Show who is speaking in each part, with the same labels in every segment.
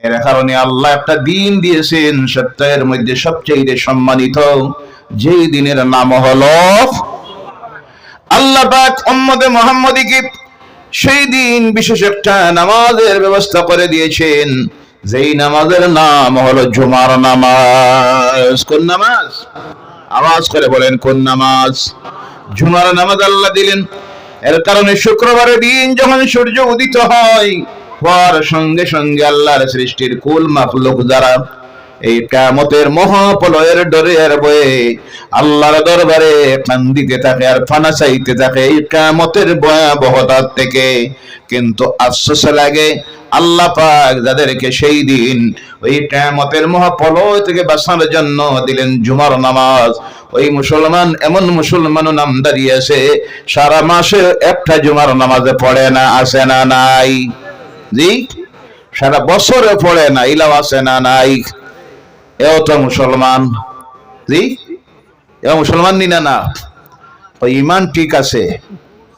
Speaker 1: এর কারণে আল্লাহ একটা দিন দিয়েছেন সপ্তাহের মধ্যে সবচেয়ে সম্মানিত, যেই দিনের নাম হলো আল্লাহ পাক উম্মতে মুহাম্মাদীকে সেই দিন বিশেষ একটা নামাজের ব্যবস্থা করে দিয়েছেন, যেই নামাজের নাম হলো জুমার নামাজ। কোন নামাজ? আওয়াজ করে বলেন, কোন নামাজ? জুমার নামাজ আল্লাহ দিলেন। এর কারণে শুক্রবারের দিন যখন সূর্য উদিত হয়, হওয়ার সঙ্গে সঙ্গে আল্লাহর সৃষ্টির কুল মাখলুক যারা এই কিয়ামতের মহাপ্রলয়ের ডরে আর ভয়ে আল্লাহর দরবারে কান্দিতে থাকে আর ফানা চাইতে থাকে এই কিয়ামতের ভয়াবহতা থেকে। কিন্তু আফসোস লাগে, আল্লাহ পাক যাদেরকে সেই দিন ওই কিয়ামতের মহাপ্রলয় থেকে বাঁচানোর জন্য দিলেন জুমার নামাজ, ওই মুসলমান এমন মুসলমানও নাম দাঁড়িয়েছে সারা মাসে একটা জুমার নামাজে পড়ে না, আছে না নাই? জি, সারা বছরে পড়ে না, ইলাও আছে না নাই? এও তো মুসলমান। জি, এও মুসলমান নিনা না? ওই ইমান ঠিক আছে,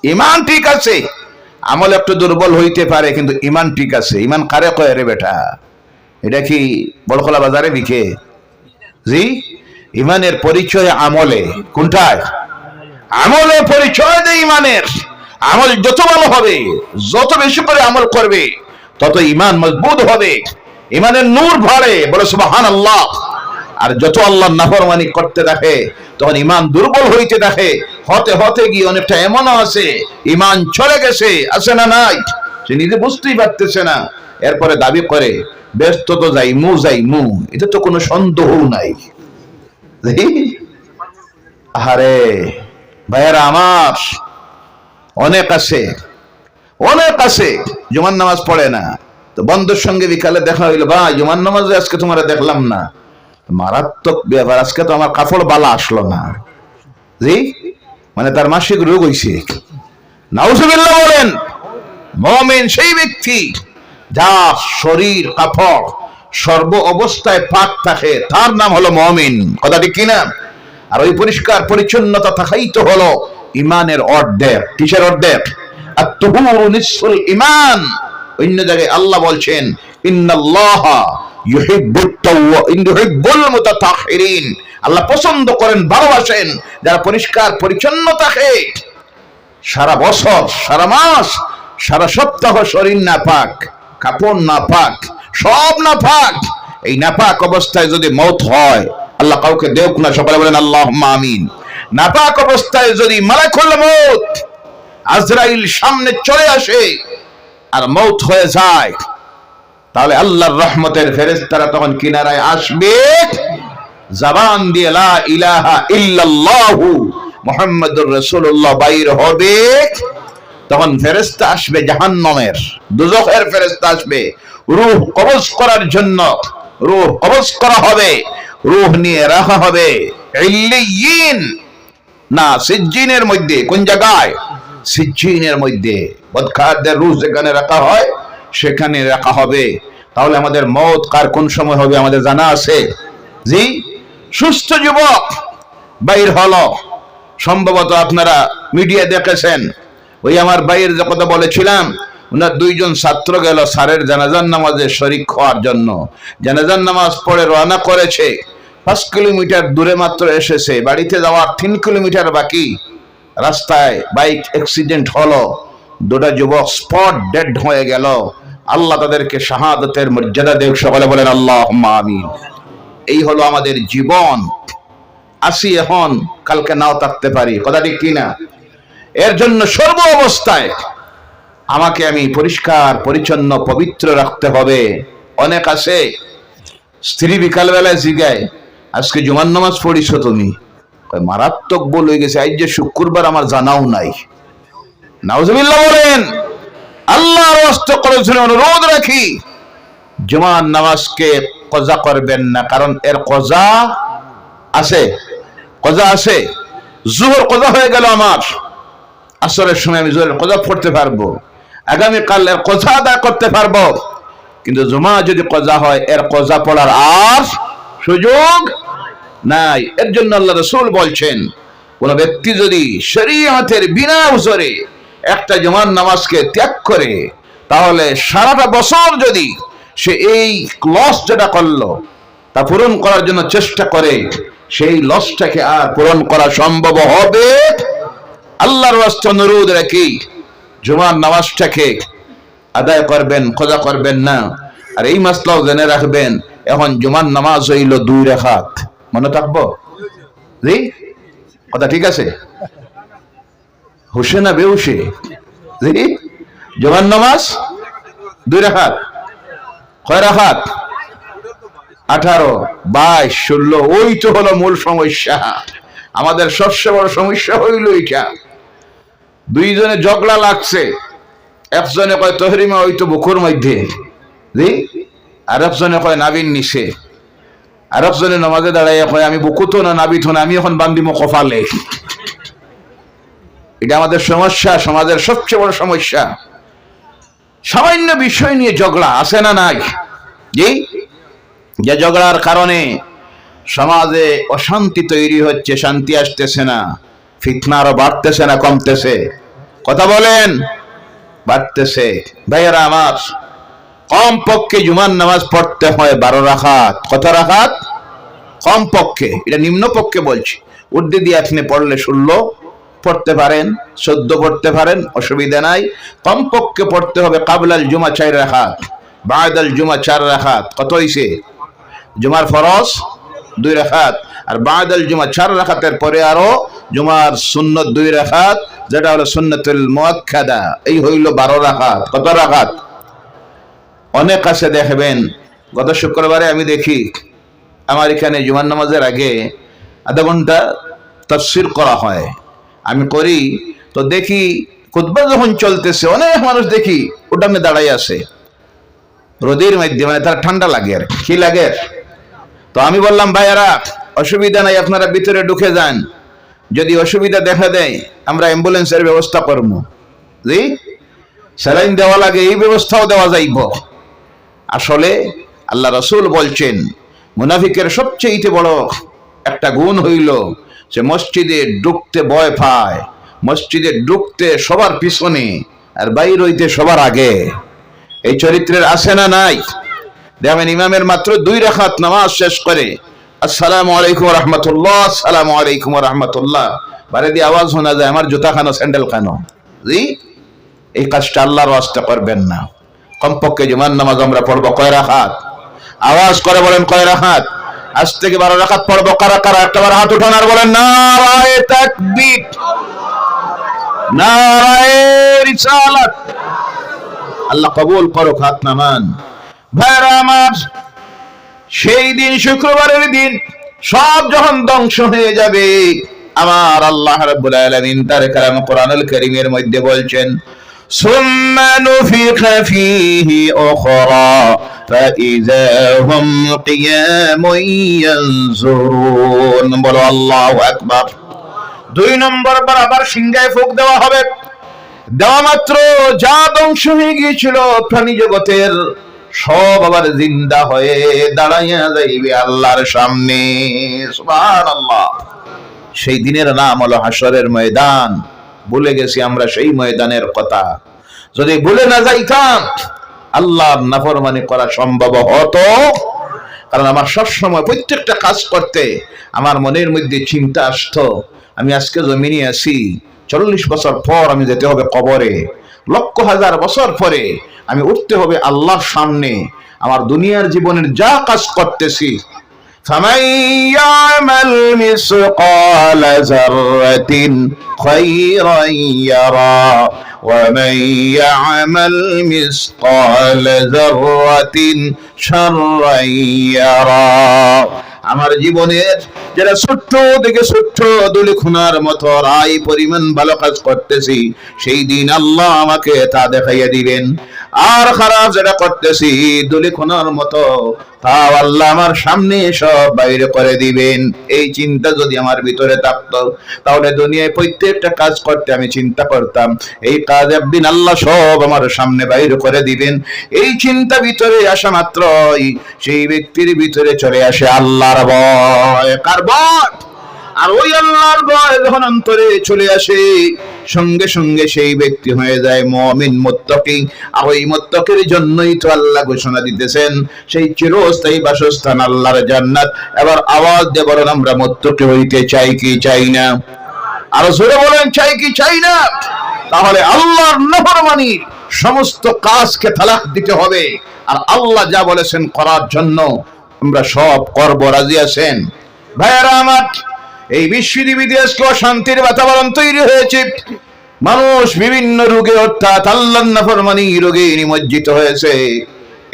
Speaker 1: ইমান ঠিক আছে, আমল একটু দুর্বল হইতে পারে কিন্তু ইমান ঠিক আছে। ইমান কারে কয় রে বেটা? এটা কি বড়খোলা বাজারে বিকে? জি, ইমানের পরিচয় আমলে। কোনটায়? আমলে পরিচয় দেয় ইমানের। আমল যত ভালো হবে, যত বেশি করে আমল করবে, তত ইমান মজবুত হবে, ইমানের নূর বাড়ে। বলে সুবহানাল্লাহ। আর যত আল্লাহর নাফরমানি করতে থাকে তখন ইমান দুর্বল হইতে থাকে, হতে হতে গিয়ে অনেকটা এমনও আছে ইমান চলে গেছে, আছে না নাই? সে নিজে বুঝতেই পারতেছে না, এরপরে দাবি করে ব্যস্ত তো যাইমু যাইমু, এটা তো কোনো সন্দেহ নাই। আরে ভাইয়েরা আমার, অনেক আছে, অনেক আছে জুমার নামাজ পড়ে না। তো বন্ধুর সঙ্গে বিকালে দেখা হইলো, ভাই জুমার নামাজে আজকে তোমার দেখলাম না। মারাত্মক ব্যাপার, আজকে তো আমার কাফল বালা আসলো না। জি, মানে তার মাসিক রোগ হইছে। নাউজুবিল্লাহ বলেন। মুমিন সেই ব্যক্তি যার শরীর কাপড় সর্ব অবস্থায় পাক থাকে, তার নাম হলো মুমিন। কথা ঠিক কিনা? আর ওই পরিষ্কার পরিচ্ছন্নতা থাকাই তো হলো ইমানের অর্ধেক। কিসের অর্ধেক? আত-তুহুরু নিসফুল ঈমান। অন্য জায়গায় আল্লাহ বলছেন ইন্নাল্লাহা ইউহিব্বুল মুতাতাহহিরিন। আল্লাহ পছন্দ করেন, ভালোবাসেন যারা পরিষ্কার পরিচ্ছন্ন থাকে। সারা বছর, সারা মাস, সারা সপ্তাহ শরীর নাপাক, কাপড় নাপাক, সব নাপাক। এই নাপাক অবস্থায় যদি মওত হয়, আল্লাহ কাউকে দেউক না, সকলে বলেন আল্লাহুম্মা আমিন। নাপাক অবস্থায় যদি মালাকুল মউত আজরাইল সামনে চলে আসে আর মওত হয়ে যায়, তাহলে আল্লাহর রহমতের ফেরেশতারা তখন কিনারায় আসবে, জবান দিয়ে লা ইলাহা ইল্লাল্লাহু মুহাম্মাদুর রাসূলুল্লাহ বাইর হবে। তখন ফেরেশতা আসবে জাহান্নামের, দোজখের ফেরেশতা আসবে রূহ কবজ করার জন্য। রূহ কবজ করা হবে, রূহ নিয়ে রাখা হবে ইল্লিয়িন, না সিজ্জিনের মধ্যে। কোন জায়গায়? সিজ্জিনের মধ্যে। বদকারদের রূহ যেখানে রাখা হয় সেখানে রাখা হবে। তাহলে আমাদের মওত কার কোন সময় হবে আমাদের জানা আছে? জি, সুস্থ যুবক বাইর হলো, সম্ভবত আপনারা মিডিয়া দেখেছেন। ওই আমার বাইরের যে কথা বলেছিলাম, ওনার দুইজন ছাত্র গেল স্যারের জানাজার নামাজে শরীক হওয়ার জন্য। জানাজার নামাজ পড়ে রওনা করেছে, 5 কিলোমিটার দূরে মাত্র এসেছে, বাড়িতে যাওয়ার 3 কিলোমিটার বাকি। রাস্তায় বাইক অ্যাক্সিডেন্ট হলো, দুটা যুবক স্পট ডেড হয়ে গেল। আল্লাহ তাদেরকে শাহাদাতের মর্যাদা দেখ, সকলে বলেন আল্লাহুম্মা আমিন। এই হলো আমাদের জীবন। আসি এখন, কালকে নাও থাকতে পারি। কথা ঠিক কিনা? এর জন্য সর্ব অবস্থায় আমাকে আমি পরিষ্কার পরিচ্ছন্ন পবিত্র রাখতে হবে। অনেক আছে স্ত্রী বিকালবেলায় জিগায়, আজকে জুমার নামাজ পড়িছো তুমি? মারাত্মক ভুল হয়ে গেছে, আজ যে শুক্রবার আমার জানাও নাই। নাউজুবিল্লাহ বলেন। আল্লাহর ওয়াস্তে করেছেন, অনুরোধ রাখি জুমার নামাজকে কজা করবেন না, কারণ এর কজা আছে, কজা আছে। জোহর কজা হয়ে গেল আমার, আসরের সময় আমি জোহরের কজা পড়তে পারবো, আগামীকাল এর কজা আদায় করতে পারবো। কিন্তু জুমা যদি কজা হয়, এর কজা পড়ার আর সুযোগ নাই। এর জন্য আল্লাহ রাসূল বলছেন, কোন ব্যক্তি যদি শরীয়তের বিনা উযরে একটা জুমার নামাজকে ত্যাগ করে, তাহলে সারাটা বছর যদি সে এই লস যেটা করলো তা পূরণ করার জন্য চেষ্টা করে, সেই লসটাকে আর পূরণ করা সম্ভব হবে? আল্লাহর ওয়াস্তে অনুরোধ রাখি, জুমার নামাজটাকে আদায় করবেন, কজা করবেন না। আর এই মাসলাও জেনে রাখবেন, এখন জুমার নামাজ হইল 2 রাকাত। মনে থাকবো? জি, কথা ঠিক আছে? হুশে না বেহুশে? জি, জুমার নামাজ 2 রাকাত। কয় রাকাত? 18, 22, 16। ওই তো হলো মূল সমস্যা। আমাদের সবচেয়ে বড় সমস্যা হইল এটা। দুইজনে ঝগড়া লাগছে, একজনে কয় তহরিমা ওই তো বুকুর মধ্যে, জি, আর একজনে কয় নাবিন নিচে, আর একজনে নামাজে দাঁড়াইয়া কয় আমি বুকু তো না নাবি তো না, আমি এখন বান্দিমো কপালে। এটা আমাদের সমস্যা, সমাজের সবচেয়ে বড় সমস্যা। সামান্য বিষয় নিয়ে ঝগড়া আছে না নাই? জি, যে ঝগড়ার কারণে সমাজে অশান্তি তৈরি হচ্ছে, শান্তি আসতেছে না, ফিতনা আরো বাড়তেছে না কমতেছে? কথা বলেন। বাড়তেছে। ভাইয়েরা আমার, কম পক্ষে জুমার নামাজ পড়তে হয় 12 রাকাত। কত রাকাত? কম পক্ষে, এটা নিম্ন পক্ষে বলছি। উর্দু দিয়ে আপনি পড়লে 16 পড়তে পারেন, 14 পড়তে পারেন, অসুবিধা নাই। কম পক্ষে পড়তে হবে কাবলাল জুমা 4 রাকাত, বাদাল জুমা 4 রাকাত। কত হইছে? জুমার ফরজ 2 রাকাত, আর বাদাল জুমা 4 রাকাতের পরে আরো জুমার সুন্নত 2 রাকাত, যেটা হলো সুন্নতুল মুআক্কাদা। এই হইল 12 রাকাত। কত রাকাত? অনেক আছে দেখবেন। গত শুক্রবারে আমি দেখি আমার এখানে জুমার নামাজের আগে আধা ঘন্টা তাফসীর করা হয়, আমি করি। তো দেখি খুতবা যখন চলতেছে অনেক মানুষ দেখি ওটানে দাঁড়াই আছে রোদের মধ্যে, মানে তার ঠান্ডা লাগে আর কি লাগে। তো আমি বললাম ভাইয়ারা অসুবিধা নাই, আপনারা ভিতরে ঢুকে যান, যদি অসুবিধা দেখা দেয় আমরা অ্যাম্বুলেন্সের ব্যবস্থা করবো, জি, স্যালাইন দেওয়া লাগে এই ব্যবস্থাও দেওয়া যাইব। আসলে আল্লাহ রাসূল বলছেন মুনাফিকের সবচেয়ে বড় একটা গুণ হইল সে মসজিদে ঢুকতে ভয় পায়, মসজিদে ঢুকতে সবার পিছনে আর বাইর হইতে সবার আগে। এই চরিত্রের আছে না নাই? দেখবেন ইমামের মাত্র 2 রাকাত নামাজ শেষ করে আসসালামু আলাইকুম ওয়া রাহমাতুল্লাহ, আসসালামু আলাইকুম ওয়া রাহমাতুল্লাহ, বারে দিয়ে আওয়াজ শোনা যায় আমার জুতা খানো স্যান্ডেল খানো। জি, এই কাজটা আল্লাহর ওয়াস্তে করবেন না। কমপক্ষে জুমার নামাজ আমরা পড়বো কয় রাকাত? আওয়াজ করে বলেন কয় রাকাত? আজ থেকে 12 রাকাত পড়বো। কারা কারা একটাবার হাত উঠান আর বলেন নারায়ে তাকবীর, নারায়ে রিসালাত। আল্লাহ কবুল করুক, হাত নামান। ভাইরা আমার, সেই দিন শুক্রবারের দিন সব যখন ধ্বংস হয়ে যাবে, আমার আল্লাহ রাব্বুল আলামিন তার কালাম কোরআনুল কারীমের মধ্যে বলছেন সুম্মা নুফিখা ফীহি উখরা ফাইযা হুম কিয়ামুন ইয়ানজুরুন। বলো আল্লাহু আকবার। 2 নম্বর বার আবার সিংহায় ফুঁক দেওয়া হবে। দেওয়া মাত্র যা ধ্বংস হয়ে গিয়েছিল প্রাণী জগতের সব আবার জিন্দা হয়ে দাঁড়াইয়া যাইবে আল্লাহর সামনে। সুবহানাল্লাহ। সেই দিনের নাম হলো হাসরের ময়দান। ভুলে গেছি আমরা সেই ময়দানের কথা। যদি ভুলে না যাইতাম আল্লাহর নাফরমানি করা সম্ভব হতো। কারণ আমার সবসময় প্রত্যেকটা কাজ করতে আমার মনের মধ্যে চিন্তা আসতো, আমি আজকে জমিনে আছি, 40 বছর পর আমি যেতে হবে কবরে, লক্ষ হাজার বছর পরে আমি উঠতে হবে আল্লাহর সামনে। আমার দুনিয়ার জীবনের যা কাজ করতেছি, فمن يعمل مثقال ذرة خيرا يرى ومن يعمل مثقال ذرة شرا يرى। আমার জীবনের যারা ছোট্ট থেকে ছোট্ট দুলি খুনার মতো রাই পরিমাণ ভালো কাজ করতেছি, সেই দিন আল্লাহ আমাকে তা দেখাইয়া দিবেন। আর খারাপ যেটা করতেছি দুলি খুনার মতো, তাও আল্লাহ আমার সামনে সব বাইরে করে দিবেন। এই চিন্তা যদি আমার ভিতরে থাকতো, তাহলে দুনিয়ায় প্রত্যেকটা কাজ করতে আমি চিন্তা করতাম এই কাজ একদিন আল্লাহ সব আমার সামনে বাইরে করে দিবেন। এই চিন্তা ভিতরে আসা মাত্রই সেই ব্যক্তির ভিতরে চলে আসে আল্লাহর ভয়। কার ভয়? আর ওই আল্লাহর ভয় যখন অন্তরে চলে আসে, সঙ্গে সঙ্গে সেই ব্যক্তি হয়ে যায় মুমিন মুত্তাকি। আর ওই মুত্তাকির জন্যই তো আল্লাহ ঘোষণা দিতেছেন সেই চিরস্থায়ী বাসস্থান আল্লাহর জান্নাত। এবার আওয়াজ দিয়ে বলেন, আমরা মুত্তাকি হইতে চাই কি চাই না? আর জোরে বলেন, চাই কি চাই না? তাহলে আল্লাহর নাফরমানির সমস্ত কাজকে তালাক দিতে হবে, আর আল্লাহ যা বলেছেন করার জন্য আমরা সব করব। রাজি আছেন ভাইয়েরা আমার? এই বিশ্বপৃথিবীতে আজকে অশান্তির বাতাবরণ তৈরি হয়েছে। মানুষ বিভিন্ন রোগে অর্থাৎ আল্লাহর নাফরমানি রোগে নিমজ্জিত হয়েছে।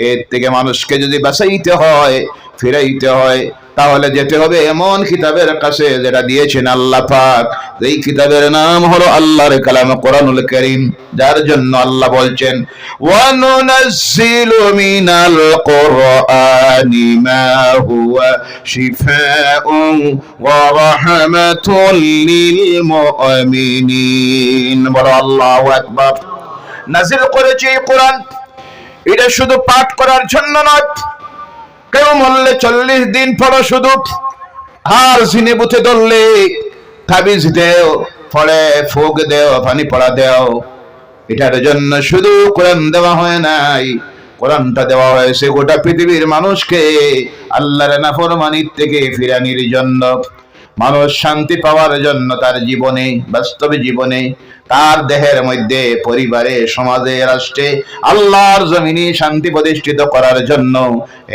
Speaker 1: এর থেকে মানুষকে যদি বাঁচাইতে হয়, ফিরাইতে হয়, তাহলে যেতে হবে এমন কিতাবের কাছে যেটা দিয়েছেন আল্লাহ পাক। এই কিতাবের নাম হলো আল্লাহর কালাম কোরআনুল কারীম, যার জন্য আল্লাহ বলছেন ওয়া নুনাজ্জিলু মিনাল কুরআনি মা হুয়া শিফাউন ওয়া রাহমাতুল লিল মুমিনিন। বলো আল্লাহু আকবার। নাযিল করেছে এই কোরআন, এটা শুধু পাঠ করার জন্য নয়। কেউ মরলে 40 দিন পরে শুধু আর সিনে বুথে ধরলে তাবিজ দেও, ফলে ফুক দেও, পানি পড়া দেও, এটার জন্য শুধু কোরআন দেওয়া হয় নাই। কোরআনটা দেওয়া হয়েছে গোটা পৃথিবীর মানুষকে আল্লাহর নাফরমানির থেকে ফিরানির জন্য, মানুষ শান্তি পাওয়ার জন্য, তার জীবনে, বাস্তবে জীবনে, তার দেহের মধ্যে, পরিবারে, সমাজে, রাষ্ট্রে, আল্লাহর জমিনে শান্তি প্রতিষ্ঠিত করার জন্য।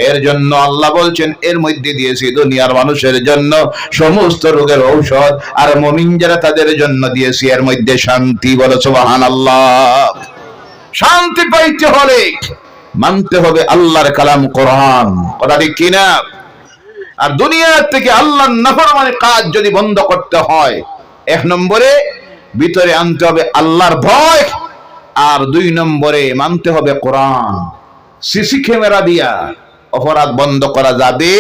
Speaker 1: এর জন্য আল্লাহ বলছেন এর মধ্যে দিয়েছি দুনিয়ার মানুষের জন্য সমস্ত রোগের ঔষধ, আর মুমিন যারা তাদের জন্য দিয়েছি এর মধ্যে শান্তি। বলো সুবহানাল্লাহ। শান্তি পাইতে হলে মানতে হবে আল্লাহর কালাম কোরআন, কথা ঠিক কিনা? আর দুনিয়া থেকে আল্লাহর নাফরমানি কাজ যদি বন্ধ করতে হয়, 1 নম্বরে ভিতরে আনতে হবে আল্লাহর ভয়, আর 2 নম্বরে মানতে হবে কোরআন। সিসি ক্যামেরা দিয়া অপরাধ বন্ধ করা যাবে,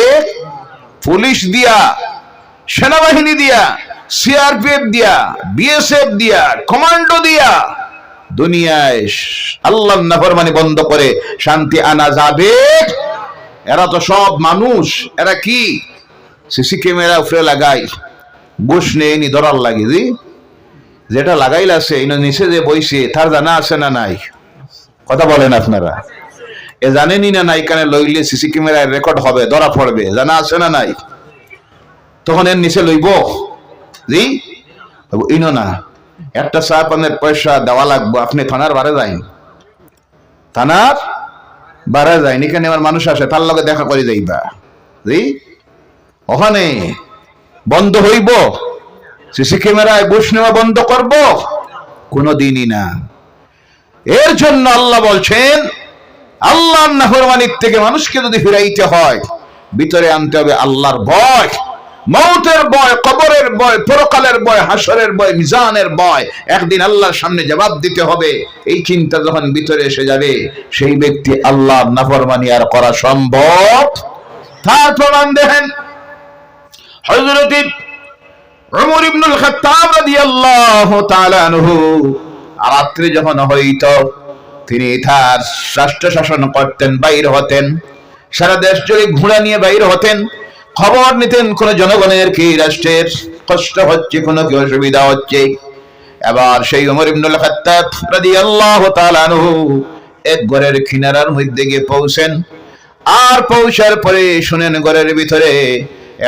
Speaker 1: পুলিশ দিয়া, সেনাবাহিনী দিয়া, সিআরপিএফ দিয়া, বিএসএফ দিয়া, কমান্ডো দিয়া দুনিয়ায় আল্লাহর নাফরমানি বন্ধ করে শান্তি আনা যাবে? এরা তো সব মানুষ। এরা কি সিসি ক্যামেরা উপরে লাগাই, ঘুষ নেই নি ধরার লাগে, জি যেটা লাগাইল আছে এই নিচে যে বইছে তার জানা আছে না নাই? কথা বলেন আপনারা? এ জানেনি না নাই? কানে লইলে সিসি ক্যামেরায় রেকর্ড হবে, ধরা পড়বে, জানা আছে না নাই? তখন এর নিচে লইব, জি ইনো না। একটা চা পানের পয়সা দেওয়া লাগবো, আপনি থানার বারে যাইন, থানার বারে যাইন, এখানে আমার মানুষ আসে, তার লগে দেখা করে যাইবা, জি ওখানে বন্ধ হইব? সিসি ক্যামেরায় ঘুষ নেওয়া বন্ধ করব? কোনদিনই না। এর জন্য আল্লাহ বলছেন আল্লাহর নাফরমানির থেকে মানুষকে যদি ফিরাইতে হয়, ভিতরে আনতে হবে আল্লাহর ভয়, মৌতের ভয়, কবরের ভয়, পরকালের ভয়, হাসরের ভয়, মিজানের ভয়, একদিন আল্লাহর সামনে জবাব দিতে হবে। এই চিন্তা যখন ভিতরে এসে যাবে, সেই ব্যক্তি আল্লাহর নাফরমানি আর করা সম্ভব। তার প্রমাণ দেখেন হযরত উমর ইবনুল খাত্তাব রাদিয়াল্লাহু তাআলা আনহু রাত্রি যখন হইতো, তিনি তার রাষ্ট্র শাসন করতেন, বাইর হতেন, সারা দেশ জুড়ে ঘোড়া নিয়ে বাইর হতেন, খবর নিতেন কোন জনগণের কি রাষ্ট্রের কষ্ট হচ্ছে, কোনো কি অসুবিধা হচ্ছে। এবার সেই উমর ইবনুল খাত্তাব রাদিয়াল্লাহু তাআলা আনহু এক ঘরের কিনারার মধ্যে গিয়ে পৌঁছেন। আর পৌঁছার পরে শুনেন ঘরের ভিতরে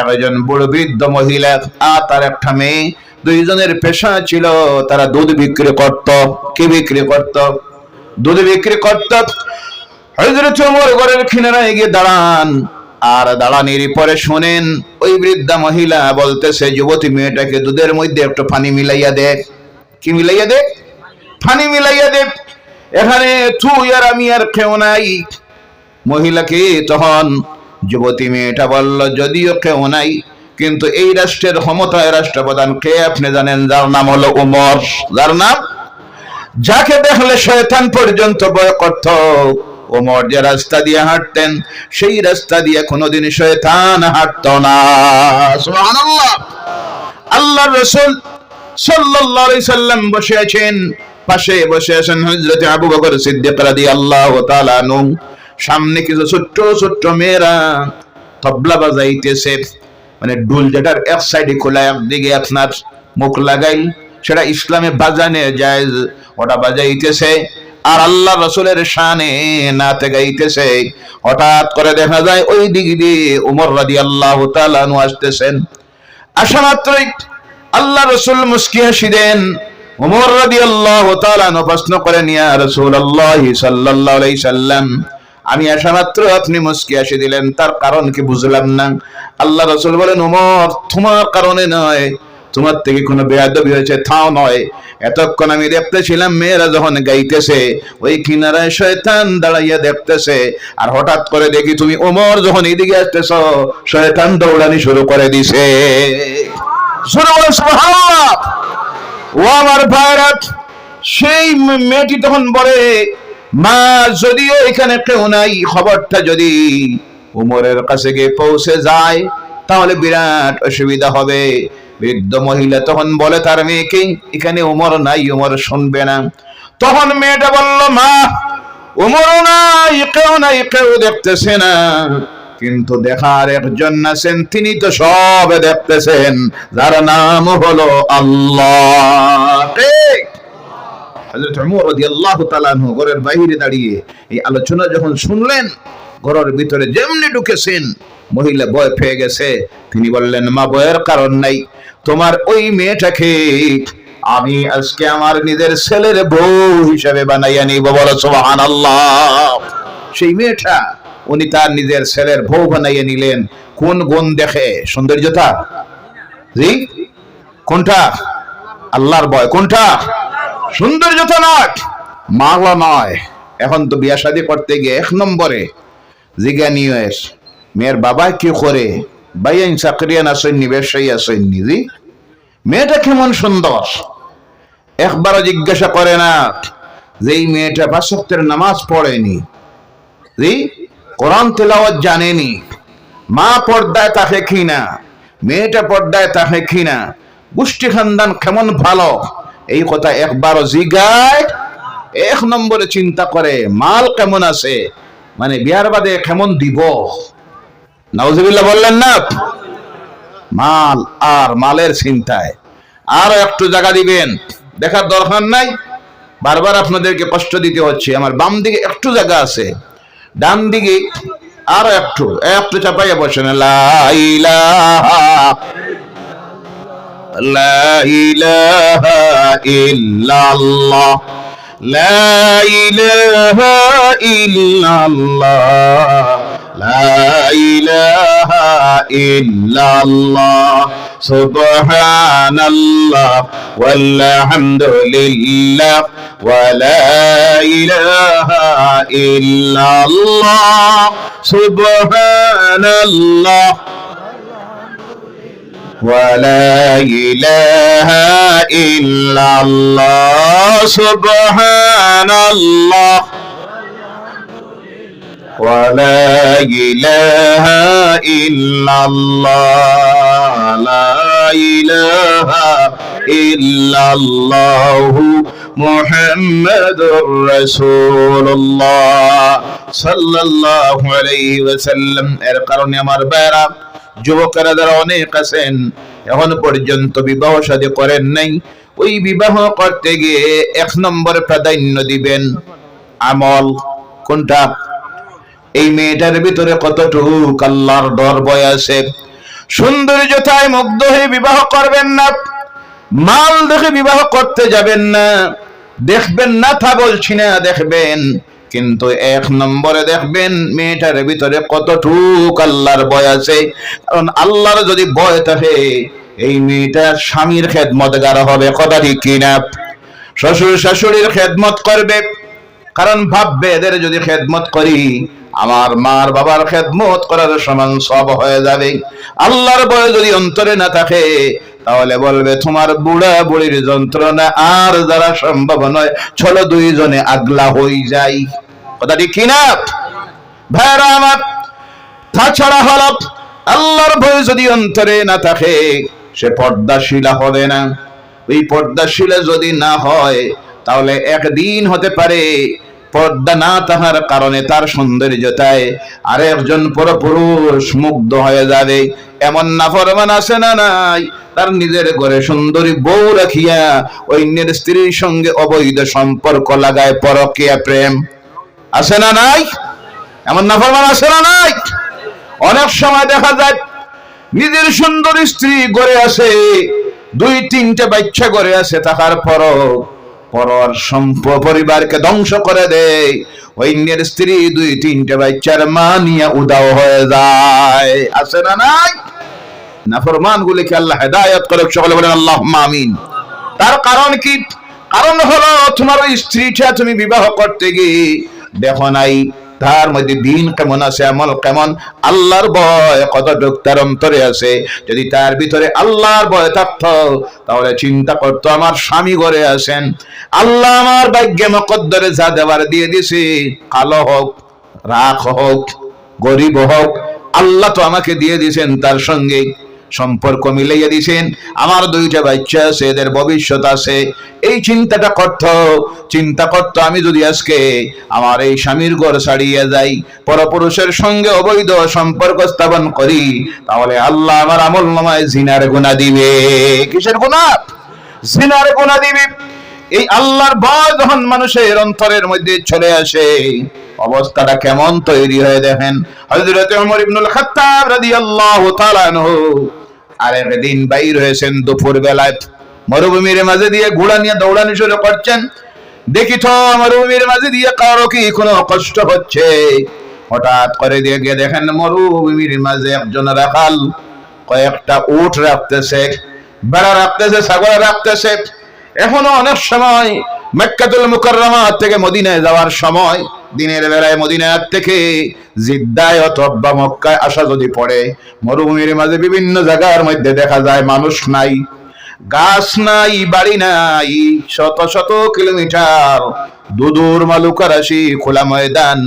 Speaker 1: একজন বুড়ো বৃদ্ধ মহিলা আর তার একটা মেয়ে, দুইজনের পেশা ছিল তারা দুধ বিক্রি করত। কি বিক্রি করত? দুধ বিক্রি করত। হযরত ওমর ঘরের কিনারায় গিয়ে দাঁড়ান, আর দাঁড়ানির পরে শুনেন ওই বৃদ্ধা মহিলা বলতেছে যুবতী মেয়েটাকে দুধের মধ্যে একটু পানি মিলাইয়া দে। কি মিলাইয়া দে? পানি মিলাইয়া দে, এখানে তুই আর আমি আর কেউ নাই। মহিলাকে তখন যুবতী মেয়েটা বলল যদিও কেউ নাই, কিন্তু এই রাষ্ট্রের ক্ষমতায় রাষ্ট্রপ্রধান কে আপনি জানেন? যার নাম হলো ওমর। যার নাম, যাকে দেখলে শয়তান পর্যন্ত ভয় করত। ওমর যে রাস্তা দিয়ে হাঁটতেন, সেই রাস্তা দিয়ে কোনোদিন শয়তান হাঁটতো না। সুবহানাল্লাহ। আল্লাহর রাসূল সাল্লাল্লাহু আলাইহি সাল্লাম বসে আছেন, পাশে বসে আছেন হযরত আবু বকর সিদ্দিক রাদিয়াল্লাহু তাআলা আনহু। সামনে কিছু ছোট্ট ছোট্ট মেয়েরা তবলা বাজাইতেছে। মানে ডুল যেটার এক সাইডে খোলা একদিকে আপনার মুখ লাগাইল, সেটা ইসলামে বাজানে জায়েজ, ওটা বাজাইতেছে আর আল্লাহ রসুলের শানে নাতে গাইতেছে। হঠাৎ করে দেখা যায় ওই দিক দিয়ে উমর রাদিয়াল্লাহু তাআলা আনহু আসতেছেন। আসা মাত্রই আল্লাহ রসুল মুস্কি হাসি দেন। উমর রাদিয়াল্লাহু তাআলা আনহু প্রশ্ন করেন, ইয়া রাসূলুল্লাহ সাল্লাল্লাহু আলাইহি সাল্লাম, আমি আসা মাত্র আপনি মুস্কি হাসি দিলেন, তার কারণ কি বুঝলাম না। আল্লাহ রসুল বলেন, উমর তোমার কারণে নয়, তোমার থেকে কোনো বেয়াদবি হয়েছে তাও নয়। এতক্ষণ আমি দেখতেছিলাম মেয়েরা যখন গাইতেছে ওই কিনারায় শয়তান দাঁড়াইয়া দেখতেছে, আর হঠাৎ করে দেখি তুমি ওমর যখন এদিকে আসতেছ শয়তান দৌড়ানি শুরু করে দিছে। সুবহানাল্লাহ। ও আমার ভাইরা, সেই মেয়েটি তখন বলে, মা যদিও এখানে কেউ নাই, খবরটা যদি ওমরের কাছে গিয়ে পৌঁছে যায় তাহলে বিরাট অসুবিধা হবে। বৃদ্ধ মহিলা তখন বলে তার মেয়েকে, এখানে ওমর নাই, ওমর শুনবে না। তখন মেয়েটা বলল, মা ওমরও নাই, কেউ দেখতেছে না, কিন্তু দেখার একজন আছেন, তিনি তো সব দেখতেছেন, যার নাম হলো আল্লাহ। ঠিক। হযরত ওমর রাদিয়াল্লাহু তাআলা আনহু ঘরের বাইরে দাঁড়িয়ে এই আলোচনা যখন শুনলেন, ঘরের ভিতরে যেমনি ঢুকেছেন মহিলা ভয় পেয়ে গেছে। তিনি বললেন, মা ভয়ের কারণ নাই, তোমার ওই মেয়েটাকে আমি আজকে আমার নিজের ছেলের বউ হিসেবে বানাইয়া নিব। বলো সুবহানাল্লাহ। সেই মেয়েটা উনি তার নিজের ছেলের বউ বানাইয়া নিলেন। কোন গুণ দেখে? সৌন্দর্যতা? জি, কোনটা? আল্লাহর ভয়। কোনটা? সৌন্দর্যতা নয়, মালা নয়। এখন তো বিয়া শাদী করতে গিয়ে এক নম্বরে জিজ্ঞানীয় মেয়ের বাবা কি করে, ভাইয়ান চাকরিয়ান আসেননি, ব্যবসায়ী আসেননি, জি মেয়েটা কেমন সুন্দর। একবারও জিজ্ঞাসা করে না যে এই মেয়েটা ৫ ওয়াক্তের নামাজ পড়েনি, জি কোরআন তেলাওয়াত জানেনি, মা পর্দায় থাকে কিনা, মেয়েটা পর্দায় থাকে কিনা, গোষ্ঠী খানদান কেমন ভালো, এই কথা একবারও জিগায়। এক নম্বরে চিন্তা করে মাল কেমন আছে, মানে বিয়ার বাদে কেমন দিব। নাউজুবিল্লাহ বললেন না? মাল আর মালের চিন্তায় আরো একটু জায়গা দিবেন, দেখার দরকার নাই, বারবার আপনাদেরকে কষ্ট দিতে হচ্ছে। আমার বাম দিকে একটু জায়গা আছে, ডান দিকে আরো একটু চাপাইয়া বসেন। লা ইলাহা ইল্লাল্লাহ, লা ইলাহা ইল্লাল্লাহ, লা ইলাহা ইল্লাল্লাহ, সুবহানাল্লাহ ওয়ালহামদুলিল্লাহ ওয়া লা ইলাহা ইল্লাল্লাহ, সুবহানাল্লাহ ওয়া লা ইলাহা ইল্লাল্লাহ, সুবহানাল্লাহ ওয়া লা ইলাহা ইল্লাল্লাহ, লা ইলাহা ইল্লাল্লাহ মুহাম্মাদুর রাসূলুল্লাহ সাল্লাল্লাহু আলাইহি ওয়াসাল্লাম। এর কারণে আমার ভাইরা, যুবকেরা যারা অনেক আছেন এখন পর্যন্ত বিবাহ শাদী করেন নাই, ওই বিবাহ করতে গিয়ে ১ নম্বরে প্রাধান্য দিবেন আমল। কোনটা? এই মেয়েটার ভিতরে কতটুকু আল্লাহর ডর ভয় আছে। সৌন্দর্যতায় মুগ্ধ হয়ে বিবাহ করবেন না, মাল দেখে বিবাহ করতে যাবেন না। দেখবেন না তা বলছি না, দেখবেন, কিন্তু ১ নম্বরে দেখবেন মেয়েটার ভিতরে কতটুক আল্লাহর ভয় আছে। কারণ আল্লাহর যদি ভয় থাকে এই মেয়েটার স্বামীর খেদমতগার হবে। কথা ঠিক কিনা? শ্বশুর শাশুড়ির খেদমত করবে, কারণ ভাববে এদের যদি খেদমত করি আমার মার বাবার খেদমত করার সমান সব হয়ে যাবে। আল্লাহর ভয় যদি অন্তরে না থাকে তাহলে বলবে তোমার বুড়া বুড়ির যন্ত্রণা আর যারা সম্ভব নয়, চলো দুইজনে আগলা হয়ে যাই। কথা ঠিক কিনা ভাইরা আমার? তাছাড়া হলো আল্লাহর ভয় যদি অন্তরে না থাকে সে পর্দাশীলা হবে না। ওই পর্দাশীলা যদি না হয় তাহলে একদিন হতে পারে পর্দা না থাকার কারণে তার সৌন্দর্যতায় আরেকজন পরপুরুষ মুগ্ধ হয়ে যাবে। এমন নাফরমান আছে না নাই, তার নিজের ঘরে সুন্দরী বউ রাখিয়া অন্যের স্ত্রীর সঙ্গে অবৈধ সম্পর্ক লাগায়, পরকীয়া প্রেম আছে না নাই? এমন নাফরমান আছে না নাই? অনেক সময় দেখা যায় নিজের সুন্দর স্ত্রী ঘরে আছে, 2-3টে বাচ্চা ঘরে আছে, থাকার পরও পরর পরিবারকে ধ্বংস করে দেয়। অন্যের স্ত্রী 2-3টে বাচ্চার মা নিয়ে উদাও হয়ে যায়, আছে না নাই? নাফরমান গুলিকে আল্লাহ হেদায়েত করুক, সকলে বলেন আল্লাহুম্মা আমিন। তার কারণ কি? কারণ হলো তোমার ওই স্ত্রীটা তুমি বিবাহ করতে গিয়ে দেখো নাই তার মধ্যে দিন কেমন আছে, আমল কেমন, আল্লাহর ভয় কতটুক তার অন্তরে আছে। যদি তার ভিতরে আল্লাহর ভয় থাকতো তাহলে চিন্তা করতো আমার স্বামী ঘরে আছেন, আল্লাহ আমার ভাগ্যে মকদ্দরে যা দেবার দিয়ে দিছে, কালো হোক, রাখ হোক, গরিব হোক, আল্লাহ তো আমাকে দিয়ে দিয়েছেন, তার সঙ্গে সম্পর্ক মিলাইয়া দিয়েছেন, আমার 2টা বাচ্চা আছে, এদের ভবিষ্যৎ আছে। এই চিন্তা করতো আমি যদি আজকে আমার এই স্বামীর ঘর ছাড়িয়ে যাই, পরপুরুষের সঙ্গে অবৈধ সম্পর্ক স্থাপন করি, তাহলে আল্লাহ আমার আমলনামায় জিনার গুনাহ দিবে। কিসের গুনাহ? জিনার গুনাহ দিবে। এই আল্লাহর ভয় যখন মানুষের অন্তরের মধ্যে চলে আসে, অবস্থাটা কেমন তৈরি হয়ে দেখেন। হযরত ওমর ইবনুল খাত্তাব রাদিয়াল্লাহু তাআলা আনহু আরেকদিন বাইর হয়েছেন দুপুর বেলায়, মরুভূমির মাঝে দিয়ে ঘোড়া নিয়ে দৌড়ানি শুরু করছেন। দেখি তো মরুভূমির মাঝে দিয়ে কারো কি কোনো কষ্ট হচ্ছে। হঠাৎ করে দিয়ে গিয়ে দেখেন মরুভূমির মাঝে একজন রাখাল কয়েকটা উট রাখতেছে, ভেড়া রাখতেছে, ছাগল রাখতেছে। এখনো অনেক সময় মক্কাতুল মুকাররমা থেকে মদিনায় যাওয়ার সময়, দিনের বেলায় মদিনা থেকে জিদ্দায় অথবা মক্কায় আসা যদি পড়ে, মরুভূমির মাঝে বিভিন্ন জায়গার মধ্যে দেখা যায় মানুষ নাই, গাছ নাই, বাড়ি নাই, শত শত কিলোমিটার দূর মালুকারাশি খোলা ময়দান,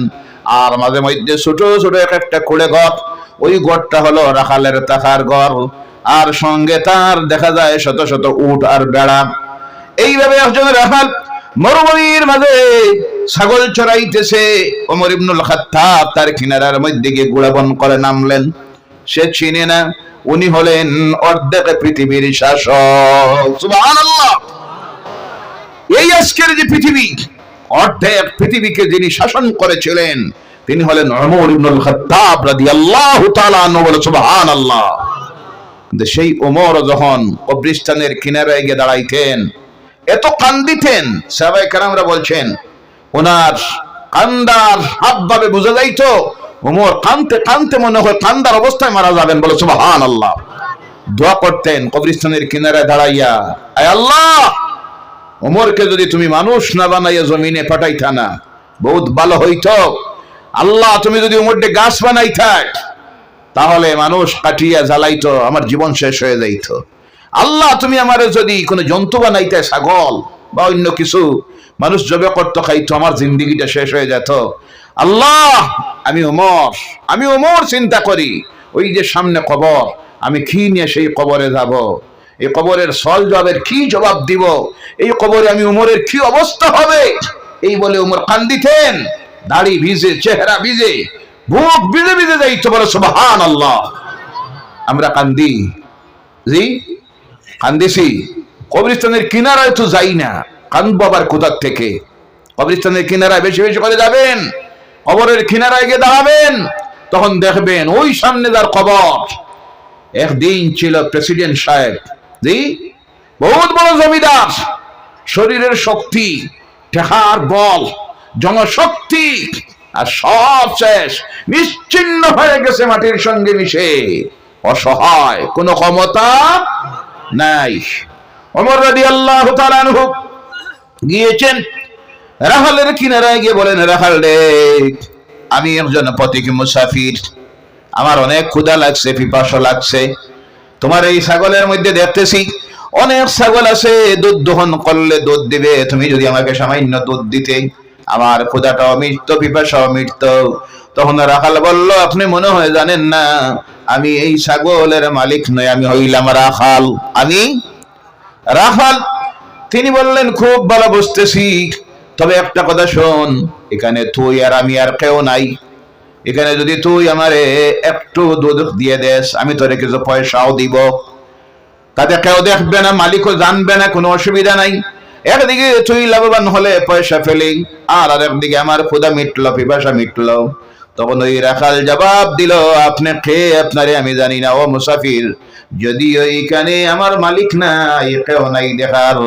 Speaker 1: আর মাঝে মধ্যে ছোট ছোট একটা কুড়ে ঘর। ওই ঘরটা হলো রাখালের থাকার ঘর, আর সঙ্গে তার দেখা যায় শত শত উট আর বেড়া। এইভাবে একজন রাখাল মরুভূমির মাঝে ছাগল চড়াইতেছে। ওমর ইবনুল খাত্তাব তার কিনারার মধ্যে গিয়ে গুড়াবন করে নামলেন। সে চিনে না উনি হলেন অর্ধেক পৃথিবীর শাসক। সুবহানাল্লাহ! এই আজকের যে পৃথিবী, অর্ধেক পৃথিবীকে যিনি শাসন করেছিলেন তিনি হলেন ওমর ইবনুল খাত্তাব রাদিয়াল্লাহু তাআলা আনহু। সুবহানাল্লাহ! সেই ওমর যখন কবরস্থানের কিনারায় গিয়ে দাঁড়াইতেন, এত কান্দিতেন, সাহাবায়ে কেরামরা বলছেন ওনার কান্দার হাবভাবে বোঝা যাইতো ওমর কাঁদতে কাঁদতে মনে হয় কান্দার অবস্থায় মারা যাবেন। বলে সুবহানাল্লাহ! দোয়া করতেন কবরস্থানের কিনারায় দাঁড়াইয়া, আয় আল্লাহ, ওমরকে যদি তুমি মানুষ না বানাইয়া জমিনে পাঠাইতা না বহুত ভালো হইতো। আল্লাহ, তুমি যদি ওমরকে গাছ বানাইতাক তাহলে মানুষ কাটিয়া জ্বালাইতো, আমার জীবন শেষ হয়ে যাইত। আল্লাহ, তুমি আমার যদি কোনো জন্তু বানাইতে, ছাগল বা অন্য কিছু, মানুষ জবে করতে খাইতো, আমার জিন্দিগিটা শেষ হয়ে যেত। আল্লাহ, আমি ওমর চিন্তা করি, ওই যে সামনে কবর, আমি কি নিয়ে সেই কবরে যাব, এই কবরের সল জবাবের কি জবাব দিব, এই কবরে আমি ওমরের কি অবস্থা হবে। এই বলে ওমর কান্দিতেন, দাড়ি ভিজে, চেহারা ভিজে, বুক ভিজে ভিজে যাইতো। বলে সুবহানাল্লাহ! আমরা কান্দি, জি কান্দিছি, কবরস্থানের কিনারায় তো যাই না, কান্দবো আবার কোথার থেকে? কবরস্থানের কিনারায় বেশি বেশি করে যাবেন, কবরের কিনারায় গিয়ে দাঁড়াবেন, তখন দেখবেন ওই সামনে যার কবর। একদিন ছিল প্রেসিডেন্ট সাহেব, জি বহুত বড় জমিদার, শরীরের শক্তি, টেকার বল, জনশক্তি, আর সব শেষ, নিশ্চিন্ন হয়ে গেছে মাটির সঙ্গে মিশে, অসহায়, কোনো ক্ষমতা নাই। ওমর রাদিয়াল্লাহু তাআলা আনহু গিয়েছেন রাখালের কিনারায় গিয়ে বলেন, রাখাল রে, আমি একজন পথিক মুসাফির, আমার অনেক ক্ষুধা লাগছে, পিপাসা লাগছে, তোমার এই ছাগলের মধ্যে দেখতেছি অনেক ছাগল আছে, দুধ দহন করলে দুধ দিবে, তুমি যদি আমাকে সামান্য দুধ দিতে, আমার ক্ষুধাটাও মিটতো, পিপাসাও মিটতো। তখন রাখাল বলল, আপনি মনে হয় জানেন না, আমি এই ছাগলের মালিক নই, আমি হইলাম রাখাল, আমি রাখাল। তিনি বললেন, খুব ভালো বুঝতেছি, তবে একটা কথা শোন, এখানে তুই আর আমি আর কেউ নাই। এখানে যদি তুই আমারে একটু দুধ দিয়ে দেস, আমি তোরে কিছু পয়সাও দিব, তাতে কেউ দেখবে না, মালিকও জানবে না, কোনো অসুবিধা নাই। একদিকে তুই লাভবান হলে পয়সা ফেলি, আর একদিকে আমার ক্ষুধা মিটলো, পিপাসা মিটলো। তখন ওই রাখাল জবাব দিল, আপনি খেয়ে আপনারে আমি জানি না ও মুসাফির, যদি ওইখানে আমার মালিক নাই, কেউ নাই দেখার,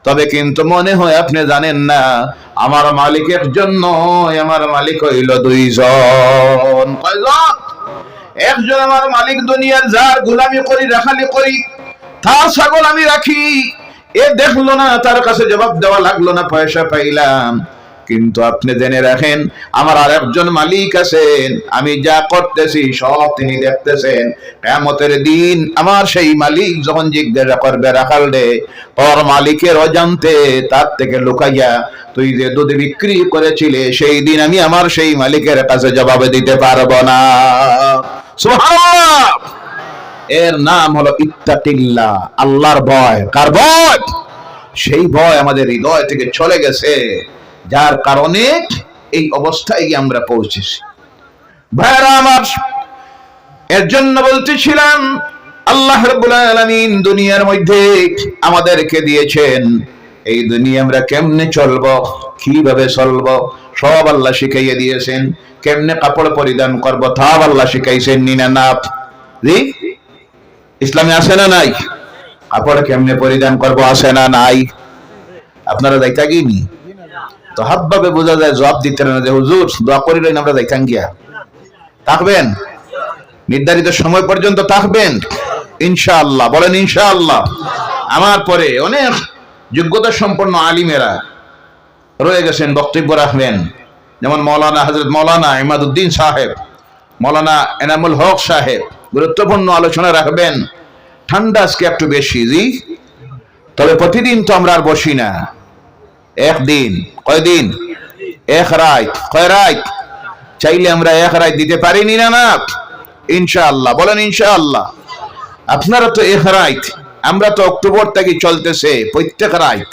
Speaker 1: তবে কিন্তু মনে হয় আপনি জানেন না আমার মালিকের জন্য আমার মালিক হইল দুইজন। কয়জন? একজন আমার মালিক দুনিয়ার, যার গোলামি করি, রাখালি করি, তার ছাগল আমি রাখি। এ দেখলো না, তার কাছে জবাব দেওয়া লাগলো না, পয়সা পাইলাম। কিন্তু আপনি জেনে রাখেন, আমার আর একজন মালিক আছেন, আমি যা করতেছি সব তিনি দেখতেছেন। কিয়ামতের দিন আমার সেই মালিক যখন জিজ্ঞাসা করবে, রাখাল রে, তোর মালিকের অজান্তে তার থেকে লুকাইয়া তুই যে দুধ বিক্রি করেছিলে, সেই দিন আমি আমার সেই মালিকের কাছে জবাব দিতে পারবো না। সুবহানাল্লাহ। এর নাম হলো ইত্তাকিল্লাহ, আল্লাহর ভয়। কার ভয়? সেই ভয় আমাদের হৃদয় থেকে চলে গেছে, যার কারণে এই অবস্থায় গিয়ে আমরা পৌঁছেছি। ভাইরা আমার, এর জন্য বলতেছিলাম, আল্লাহ রাব্বুল আলামিন দুনিয়ার মধ্যে আমাদেরকে দিয়েছেন, এই দুনিয়া আমরা কেমনে চলবো, কিভাবে চলবো, সব আল্লাহ শিখাইয়ে দিয়েছেন। কেমনে কাপড় পরিধান করবো, তাও আল্লাহ শিখাইছেন। নিনা না জি, ইসলামে আছে না নাই? কাপড় কেমনে পরিধান করবো আছে না নাই? আপনারা যাইতা গিনি তো হাবভাবে বোঝা যায়, জবাব দিতে না যে হুজুর দোয়া করিলেন, আমরা যাইতাম গিয়া। থাকবেন নির্ধারিত সময় পর্যন্ত, থাকবেন ইনশাআল্লাহ। বলেন ইনশাআল্লাহ। আমার পরে অনেক যোগ্যতা সম্পন্ন আলিমেরা রয়ে গেছেন, বক্তব্য রাখবেন, যেমন মৌলানা হযরত মৌলানা ইমাদউদ্দিন সাহেব, মৌলানা এনামুল হক সাহেব গুরুত্বপূর্ণ আলোচনা রাখবেন। ঠান্ডা আজকে একটু বেশি জি, তবে প্রতিদিন তো আমরা আর বসি না। একদিন, কয়দিন? এক রাত। কয় রাত? চাইলে আমরা এক রাত দিতে পারিনি না না? ইনশাআল্লাহ। বলেন ইনশাআল্লাহ। আপনারা তো এক রাত, আমরা তো অক্টোবর থেকে চলতেছে প্রত্যেক রাত।